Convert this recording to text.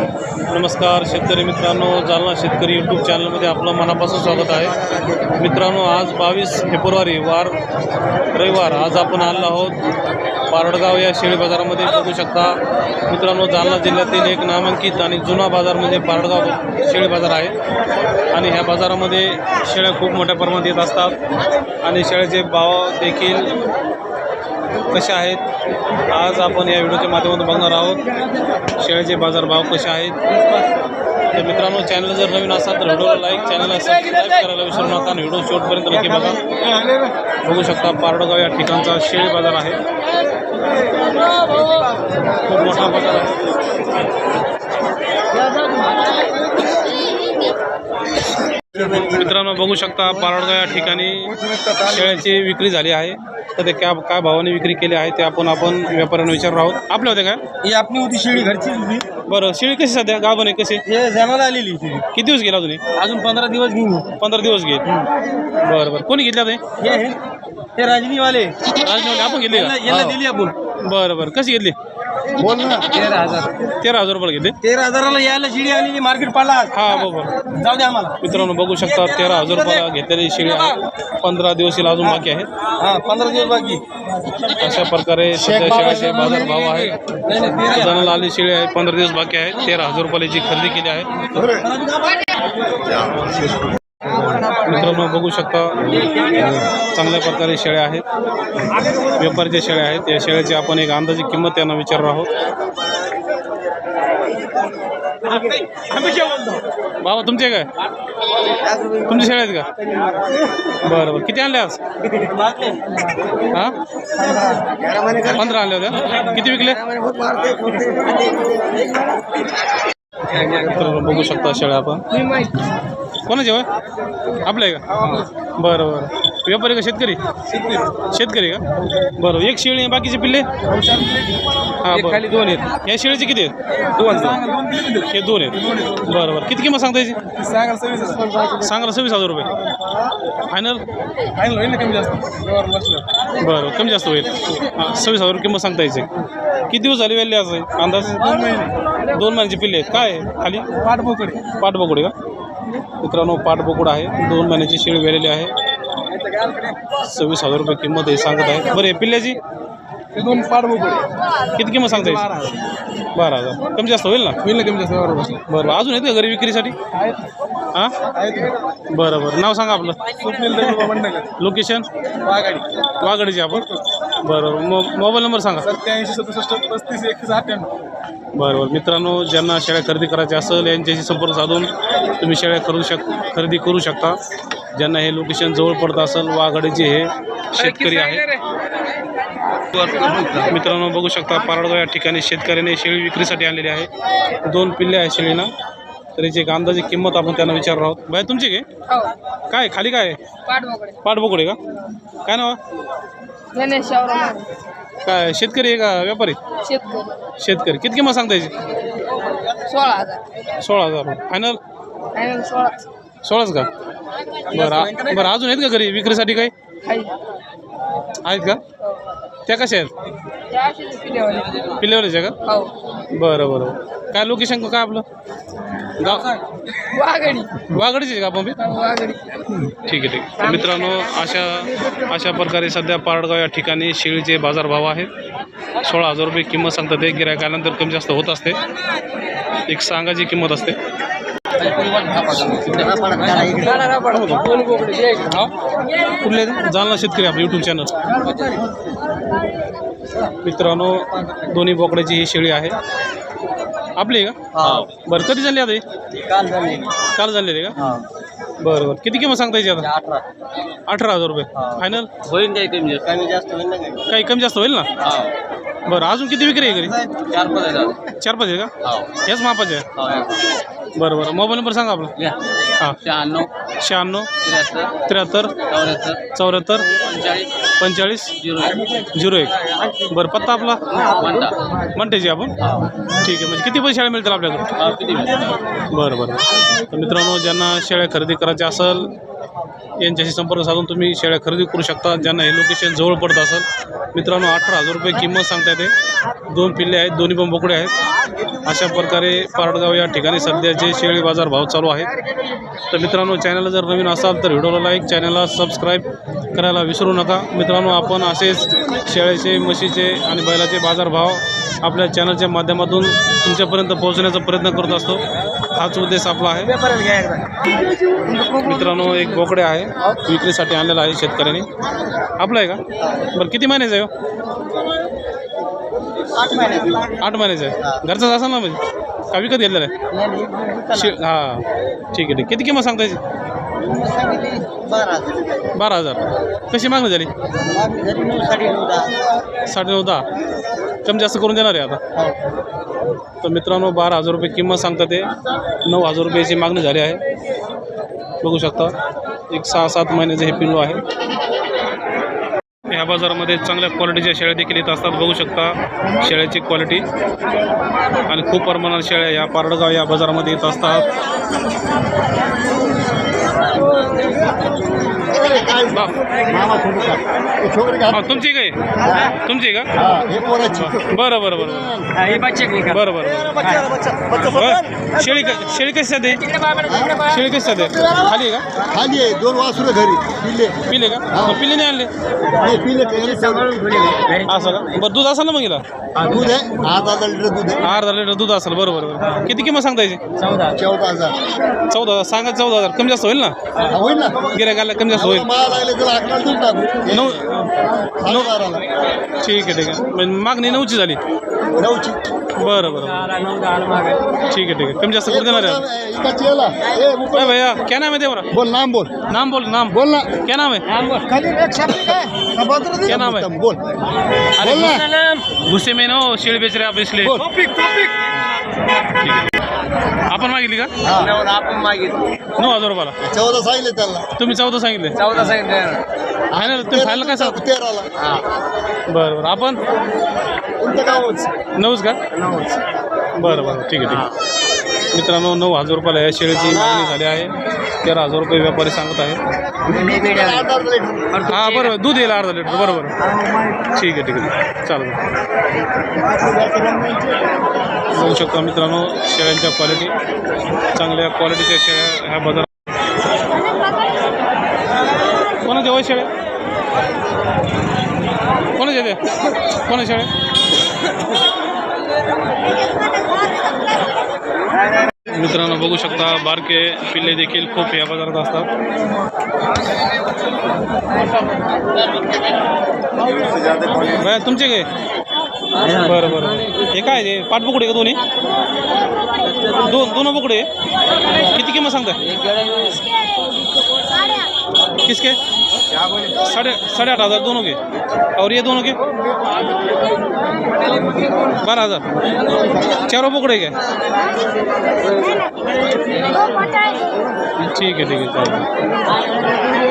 नमस्कार शेतकरी मित्रांनो, जालना शेतकरी यूट्यूब चॅनलमध्ये आपलं मनापासून स्वागत आहे। मित्रांनो, आज 22 फेब्रुवारी वार रविवार आज आपण आलो आहोत पारडगाव या शेळी बाजारामध्ये। बघू शकता मित्रांनो, जालना जिल्ह्यातील एक नामांकित आणि जुना बाजार म्हणजे पारडगाव शेळी बाजार आहे आणि ह्या बाजारामध्ये शेळ्या खूप मोठ्या प्रमाणात येत असतात आणि शेळ्याचे भाव देखील कसे आहेत आज आपण या व्हिडिओच्या माध्यमातून बघणार आहोत। शेळ्याचे बाजारभाव कसे आहेत तर मित्रांनो, चॅनल जर नवीन असाल तर व्हिडिओला लाईक, चॅनलला सबस्क्राईब करायला विसरू नका आणि व्हिडिओ शेवटपर्यंत नक्की बघा। बघू शकता पारडगाव या ठिकाणचा शेळी बाजार आहे, खूप मोठा बाजार आहे। मित्रांनो, बघू शकता पारडगाव या ठिकाणी शेळ्याची विक्री झाली आहे तर ते काय भावाने विक्री केली आहे ते आपण व्यापाऱ्यांना विचारणार आहोत। आपल्या होते काय ही आपली होती शेळी, घरची होती। बरं, शेळी कशी सध्या गाभण आहे कशी? हे जन्माला आलेली शेळी। किती दिवस गेला तुम्ही? अजून 15 दिवस घेऊन। 15 दिवस घेईल। बरं बरं, कोणी घेतल्या ते? हे राजनीवाले आपण घेतले का? याला दिली आपण। बरं बरं, कशी घेतली? बोल ना। 13,000 13,000 रुपये घेतले। 13,000ला यायला शेळी आलेली, मार्केट पाला। हा बरोबर, जाऊ दे आम्हाला। मित्रांनो बघू शकता 13,000 रुपयाला घेतलेली शेळी आहे। 15 दिवस अजून बाकी आहेत। हा, 15 दिवस बाकी। अशा प्रकारे सध्या शेळ्याचे बाजार भाव आहे। जणाला आली शेळी आहे, 15 दिवस बाकी आहे। 13,000 रुपयाची खरेदी केली आहे। मित्रांनो बघू शकता चांगल्या प्रकारे शेळ्या आहेत, व्यापारीच्या शेळ्या आहेत। या शेळ्याची आपण एक अंदाजी किंमत त्यांना विचारणार आहोत। बाबा तुमचे काय? तुमची शेळ्या आहेत का? बरं बरं, किती आणले आज? हां, 15 आणले होत्या। किती विकले? बघू शकता शेळ्या आपण। कोणाचे होय? आपलं आहे का? बरं बरं, व्यापारी का शेतकरी? शेतकरी का? बरं, एक शेळी आहे, बाकीचे पिल्ले? हां बरं, 2 आहेत। या शेळीचे किती आहेत? 2 हे 2 आहेत। बरं बरं, किती किंमत सांगता याची? सांगायला 26,000 रुपये फायनल? होईल ना, कमी जास्त। बरं, कमी जास्त होईल। हां, 26,000 किंमत सांगता यायची। किती दिवस झाले वेल्ले आज अंदाज? 2 महिन्याचे पिल्ले आहेत। काय खाली? पाठबोकडे का? मित्रांनो पाठबोकड आहे, 2 महिन्याची शेळी वेलेली आहे। 26,000 रुपये किंमत आहे सांगत आहे। बरं, पिल्ल्याची? 2 पाठबोकडे। किती किंमत सांगता येईल? 12,000 कमी जास्त होईल ना? कमी जास्त। बरं, अजून आहेत का घरी विक्रीसाठी? हां, बरं बरं, नाव सांगा आपलं। लोकेशन? वाघाडीचे आपण। बरं, मोबाईल नंबर सांगा। 87 67 35 198। बरं बरं, मित्रांनो ज्यांना शेळ्या खरेदी करायच्या असेल यांच्याशी संपर्क साधून तुम्ही शेळ्या खरेदी करू शकता। ज्यांना हे लोकेशन जवळ पडत असेल, वाघाडीचे हे शेतकरी आहेत। मित्रांनो बघू शकता पारडगाव या ठिकाणी शेतकऱ्याने शेळी विक्रीसाठी आणलेली आहे। 2 पिल्ले आहे शेळीना, तर याची एक अंदाजी किंमत आपण त्यांना विचारणार आहोत। भाई तुमचे काय खाली काय? पाठबोकडे का? काय नाव? काय शेतकरी आहे का व्यापारी? शेतकरी। किती किंमत सांगता याची? 16,000 रुपये फायनल? 16च का? बरं बरं, अजून आहेत का घरी विक्रीसाठी काही? आहेत का? त्या कशा आहेत? पिल्लेवरच्या का? बरं बरं, काय लोकेशन काय आपलं गाव? वाघाडीचे का आपण? ठीक आहे ठीक आहे। मित्रांनो अशा प्रकारे सध्या पारडगाव या ठिकाणी शेळीचे बाजारभाव आहेत। 16,000 रुपये किंमत सांगतात। एक गिऱ्हाईकानंतर कमी जास्त होत असते, एक सांगायची किंमत असते। कुठले? जालना शेतकरी आपलं यूट्यूब चॅनल। मित्रांनो दोन्ही बोकड्याची ही शेळी आहे आपली का? बरं, कधी झाली आता? काल झालेली का? बरं बरं, किती किंमत सांगता यायची आता? 18,000 रुपये फायनल? होईल काही कमी जास्त होईल ना? काही कमी जास्त होईल ना? बरं, अजून किती विक्री आहे घरी? 4-5 आहे का? हेच मापाचे आहे? बरं बरं, मोबाईल नंबर सांगा आपला। हां, 96 73 74 45 01। बरं, पत्ता आपला? मंटेची आपण। ठीक आहे, म्हणजे किती पैसे शेळ्या मिळतील आपल्याकडे? बरं बरं, तर मित्रांनो ज्यांना शेळ्या खरेदी करायच्या असेल यांच्याशी संपर्क साधून तुम्ही शेळ्या खरेदी करू शकता ज्यांना हे लोकेशन जवळ पडत असेल. मित्रांनो 18,000 रुपये किंमत सांगता येते. 2 पिल्ले आहेत, दोन्ही पण बोकडे आहेत. अशा प्रकारे पारडगाव या ठिकाणी सध्याचे शेळी बाजार भाव चालू आहेत. तर मित्रांनो चॅनलला जर नवीन असाल तर व्हिडिओला लाईक, चॅनलला सबस्क्राईब करायला विसरू नका. मित्रांनो आपण असेच शेळ्याचे, म्हशीचे आणि बैलाचे बाजारभाव आपल्या चॅनलच्या माध्यमातून तुमच्यापर्यंत पोहोचण्याचा प्रयत्न करत असतो. हाच उद्देश आपला आहे. मित्रांनो एक बोकडे आहे, विक्रीसाठी आणलेला आहे शेतकऱ्यांनी. आपलं आहे का? बरं किती महिन्याचं आहे? 8 महिन्याचं आहे. घरचाच असाल ना म्हणजे का विकत घेतलेलं आहे? हां ठीक आहे. किती किंमत सांगता याची? 12,000. कशी मागणी झाली? 9.5-10 कमी जास्त करून देणार आहे आता. तर मित्रांनो 12,000 रुपये किंमत सांगतात ते. 9,000 रुपयाची मागणी झाली आहे. बघू शकता एक 6-7 महिन्याचे हे पिल्लू आहे. ह्या बाजारामध्ये चांगल्या क्वालिटीच्या शेळ्या देखील येत असतात. बघू शकता शेळ्याची क्वालिटी आणि खूप प्रमाणात शेळ्या या पारडगाव या बाजारामध्ये येत असतात. तुमची काय? तुमची का? बरं बरं बरं बरं बरं. शेळी कशी सध्या? शेळी कशी सध्या? खाली आहे का? खाली आहे. 2 वासुरं घरी पिले का? पिले नाही आणले असं का? बरं दूध असेल ना मग हिला? दूध आहे 8,000 लिटर दूध आहे. 8,000 लिटर दूध असेल. बरोबर बरोबर. किती किंमत सांगता याची? 14,000 14,000 सांगा. 14,000 कमी जास्त होईल ना? होईल ना. गिऱ्हाईकाला कमी जास्त होईल. मला लागले त्याला 11 देऊन टाकू. 9 ठीक आहे ठीक आहे. म्हणजे मागणी 9ची झाली. 9ची. बरं बरं ठीक आहे ठीक आहे. कमी जास्त करून देणार आहे. इकाची याला अरे भैया क्या नाम है देवरा? बोल नाम बोल नाम बोल. नाम बोल ना. क्या नाम है? क्या नाम है? बोल अरे गुस्से में ना शेळी बेच रहे आप इसलिए. आपण मागितली का? आपण मागितलं 9,000 रुपयाला. 14 सांगितले त्याला. तुम्ही 14 सांगितले. 14 सांगितलं. आहे ना तुम्ही फायनल काय सांग? 13ला. बरं बरं. आपण कोणतं गावच? 9च का? बरं बरं ठीक आहे ठीक आहे. मित्रांनो 9,000 रुपयाला या शेळीची मागणी झाली आहे. 13,000 रुपये व्यापारी सांगत आहे. हां बरोबर. दूध येईल 1/2 लिटर. बरोबर ठीक आहे ठीक आहे. चालेल. बघू शकता मित्रांनो शेळ्यांच्या क्वालिटी. चांगल्या क्वालिटीच्या शेळ्या ह्या बाजारात. कोणाच्या वय शेळ्या? कोणाच्या त्या? कोणा शेळ्या? मित्रांनो बघू शकता बारके पिल्ले देखील खूप या बाजारात असतात. बाय तुमचे काय? बरं बरं. हे काय ते पाठबुकडे का दोन्ही? दोनों बुकडे. किती किंमत सांगता? किसके? 8,500 दोनों के. और ये दोनों के 12,000. चारों बुकडे क्या? ठीक है चालेल.